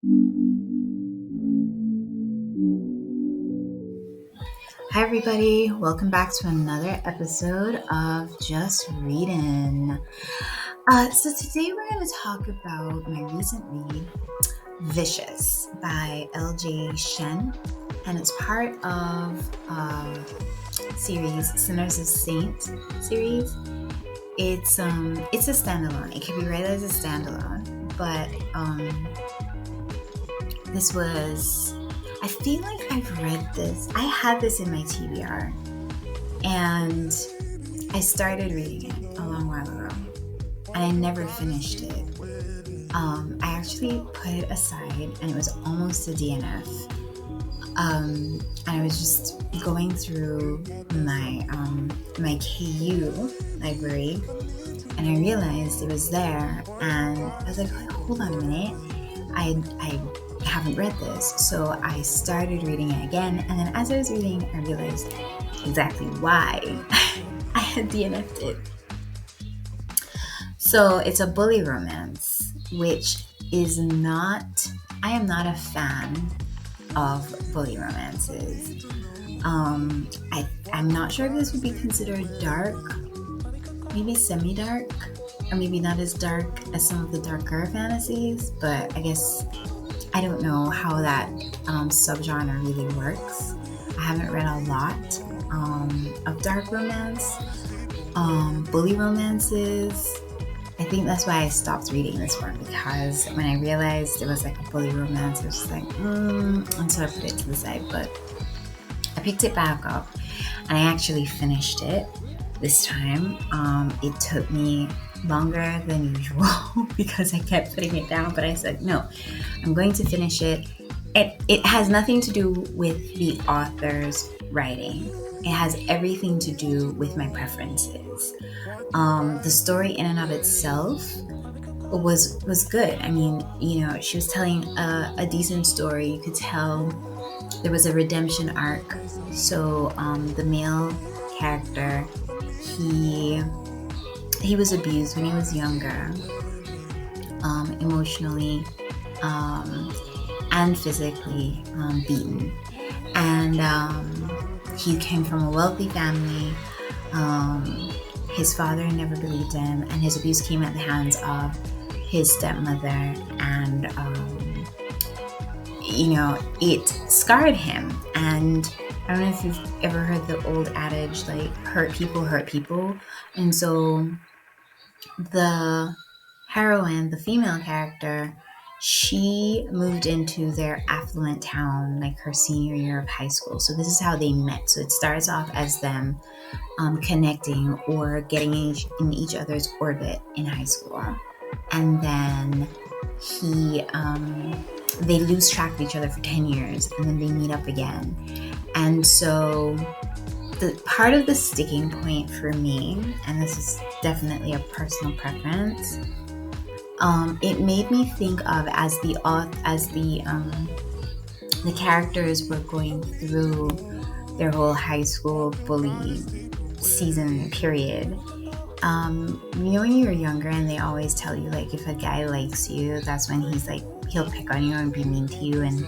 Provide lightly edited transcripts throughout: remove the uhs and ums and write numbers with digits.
Hi, everybody. Welcome back to another episode of Just Reading. So, today we're going to talk about my recent read, Vicious by L.J. Shen, and it's part of series Sinners of Saint series. It's a standalone. It can be read as a standalone, but this was. I feel like I've read this. I had this in my TBR, and I started reading it a long while ago, and I never finished it. I actually put it aside, and it was almost a DNF. And I was just going through my my KU library, and I realized it was there, and I was like, hold on a minute, I haven't read this. So I started reading it again, and then as I was reading, I realized exactly why I had DNF'd it. So it's a bully romance, which is not, I am not a fan of bully romances. I'm not sure if this would be considered dark, maybe semi-dark, or maybe not as dark as some of the darker fantasies, but I guess I don't know how that subgenre really works. I haven't read a lot of dark romance, bully romances. I think that's why I stopped reading this one, because when I realized it was like a bully romance, I was just like, and so I put it to the side. But I picked it back up, and I actually finished it this time. It took me longer than usual because I kept putting it down, but I said, no, I'm going to finish it. It has nothing to do with the author's writing. It has everything to do with my preferences. The story in and of itself was good. I mean, she was telling a decent story. You could tell there was a redemption arc. So the male character, he was abused when he was younger, emotionally and physically beaten. And he came from a wealthy family. His father never believed him, and his abuse came at the hands of his stepmother. And, it scarred him. And I don't know if you've ever heard the old adage, like, hurt people. And so the heroine, the female character, she moved into their affluent town like her senior year of high school. So this is how they met. So it starts off as them connecting or getting in each other's orbit in high school. And then they lose track of each other for 10 years, and then they meet up again. And so the part of the sticking point for me, and this is definitely a personal preference, it made me think of as the characters were going through their whole high school bully season period. When you're younger, and they always tell you, like, if a guy likes you, that's when he'll pick on you and be mean to you, and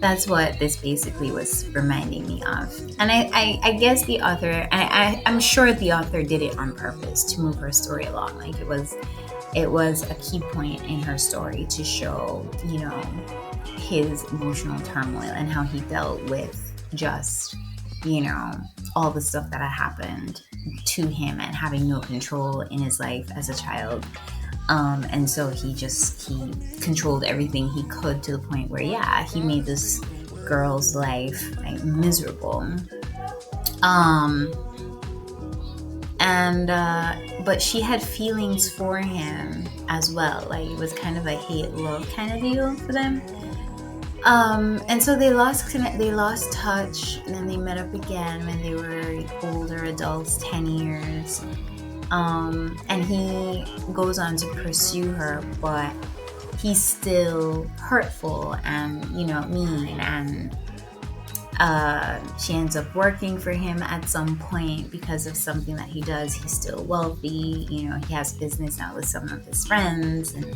that's what this basically was reminding me of. And I guess the author, I'm sure the author did it on purpose to move her story along. Like, it was a key point in her story to show, his emotional turmoil and how he dealt with just, all the stuff that had happened to him and having no control in his life as a child. And so he controlled everything he could, to the point where, he made this girl's life like miserable. But she had feelings for him as well. Like, it was kind of a hate-love kind of deal for them. And so they lost touch, and then they met up again when they were older adults, 10 years. And he goes on to pursue her, but he's still hurtful and, mean, and She ends up working for him at some point because of something that he does. He's still wealthy. He has business now with some of his friends, and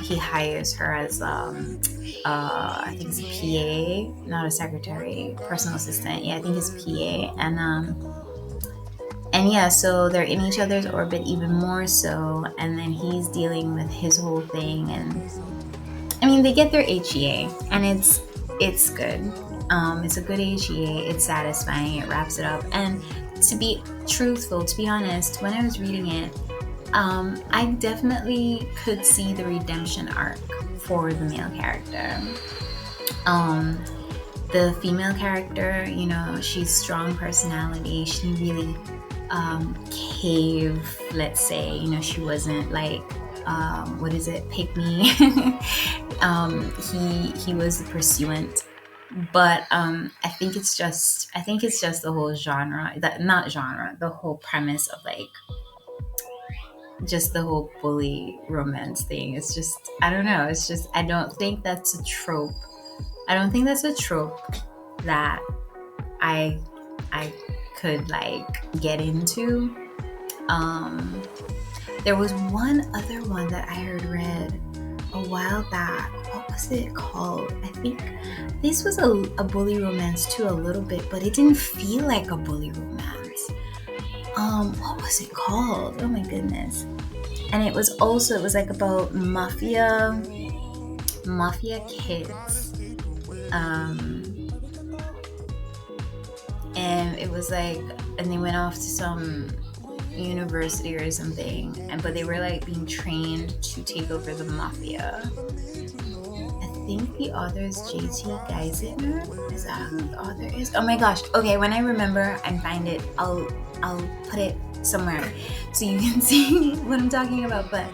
he hires her as I think it's a PA, not a secretary, personal assistant. Yeah, I think it's PA, and yeah, so they're in each other's orbit even more so, and then he's dealing with his whole thing, and I mean they get their HEA, and it's good. It's a good HEA. It's satisfying. It wraps it up. And to be truthful, to be honest, when I was reading it, I definitely could see the redemption arc for the male character. The female character, she's strong personality. She didn't really cave, let's say. She wasn't like what is it, pick me. He was the pursuant, but I think it's just the whole genre, that not genre, the whole premise of like just the whole bully romance thing. It's just, I don't know, it's just, I don't think that's a trope. That I could like get into. There was one other one that I read a while back. What was it called? I think this was a bully romance too, a little bit, but it didn't feel like a bully romance. What was it called? Oh my goodness. And it was like about mafia kids. And it was like, and they went off to some university or something, but they were like being trained to take over the mafia. I think the author is JT Geisinger. Is that who the author is? Oh my gosh. Okay, when I remember and find it, I'll put it somewhere so you can see what I'm talking about. But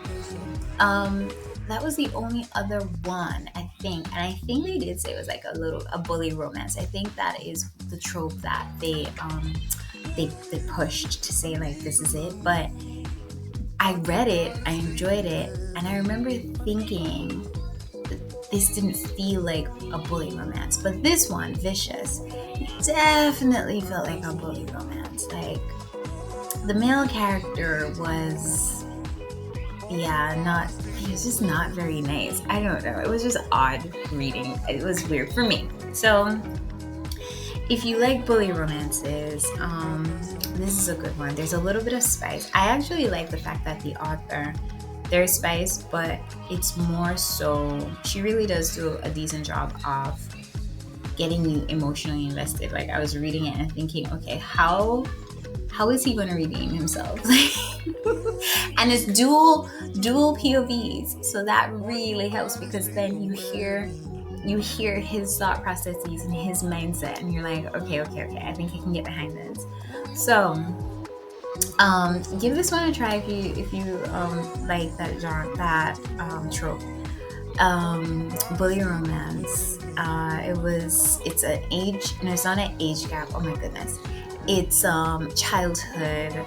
that was the only other one, I think. And I think they did say it was like a bully romance. I think that is the trope that they pushed to say like this is it. But I read it, I enjoyed it, and I remember thinking this didn't feel like a bully romance. But this one, Vicious, definitely felt like a bully romance. Like the male character was, he was just not very nice. I don't know. It was just odd reading. It was weird for me. So if you like bully romances, this is a good one. There's a little bit of spice. I actually like the fact that the author, there's spice, but it's more so, she really does do a decent job of getting you emotionally invested. Like I was reading it and thinking, okay, how is he going to redeem himself? And it's dual POVs, so that really helps, because then you hear his thought processes and his mindset, and you're like, okay, I think I can get behind this. So give this one a try if you like that genre, that trope. Bully romance. It's not an age gap. Oh my goodness. It's childhood.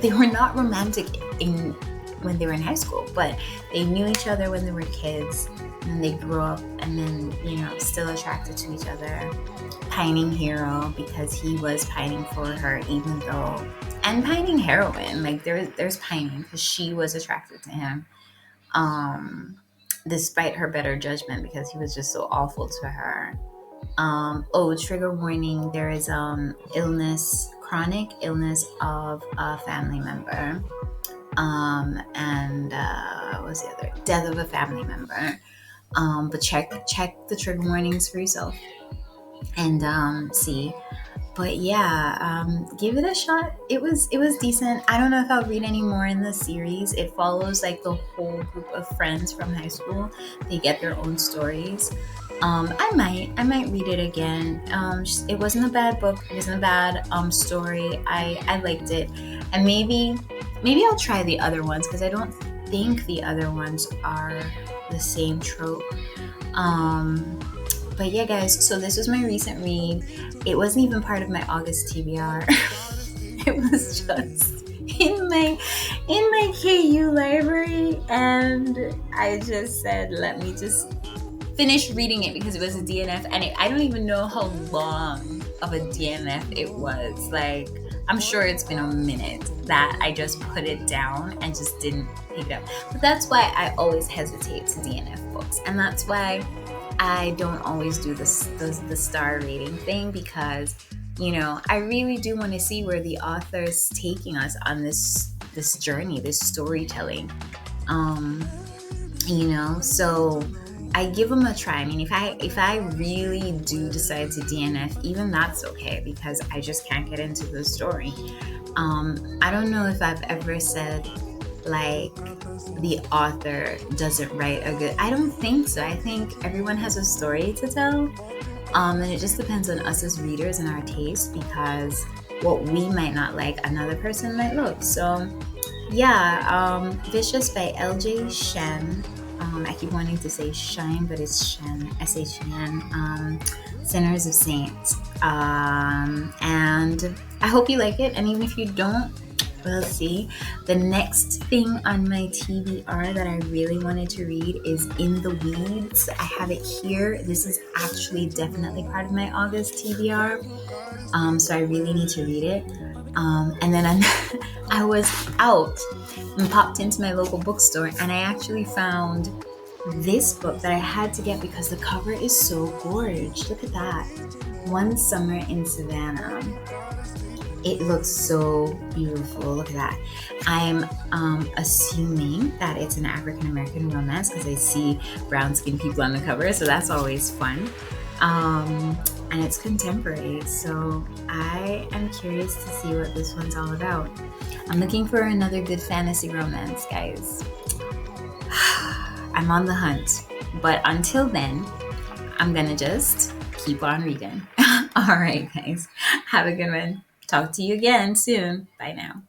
They were not romantic when they were in high school, but they knew each other when they were kids, and they grew up, and then still attracted to each other. Pining hero, because he was pining for her, even though, and pining heroine, like there's pining because she was attracted to him, despite her better judgment, because he was just so awful to her. Trigger warning, there is chronic illness of a family member, and what was the other? Death of a family member. But check the trigger warnings for yourself and see. But yeah, give it a shot. It was decent. I don't know if I'll read any more in the series. It follows like the whole group of friends from high school. They get their own stories. I might read it again. It wasn't a bad book. It wasn't a bad story. I liked it, and maybe I'll try the other ones, because I don't think the other ones are the same trope. But yeah, guys. So this was my recent read. It wasn't even part of my August TBR. It was just in my KU library, and I just said, let me just finished reading it because it was a DNF, and I don't even know how long of a DNF it was. Like, I'm sure it's been a minute that I just put it down and just didn't pick it up. But that's why I always hesitate to DNF books, and that's why I don't always do the star rating thing, because I really do want to see where the author is taking us on this journey, this storytelling. So I give them a try. I mean, if I really do decide to DNF, even that's okay, because I just can't get into the story. I don't know if I've ever said, like, the author doesn't write a good. I don't think so. I think everyone has a story to tell, and it just depends on us as readers and our taste, because what we might not like, another person might love. So yeah, Vicious by L.J. Shen. I keep wanting to say Shine, but it's Shen, S-H-E-N. Sinners of Saints. And I hope you like it. And even if you don't, we'll see. The next thing on my TBR that I really wanted to read is In the Weeds. I have it here. This is actually definitely part of my August TBR. So I really need to read it. And then I was out and popped into my local bookstore, and I actually found this book that I had to get because the cover is so gorgeous. Look at that. One Summer in Savannah. It looks so beautiful. Look at that. I'm assuming that it's an African American romance because I see brown skinned people on the cover, so that's always fun. And it's contemporary, so I am curious to see what this one's all about. I'm looking for another good fantasy romance, guys. I'm on the hunt, but until then, I'm gonna just keep on reading. All right, guys, have a good one. Talk to you again soon. Bye now.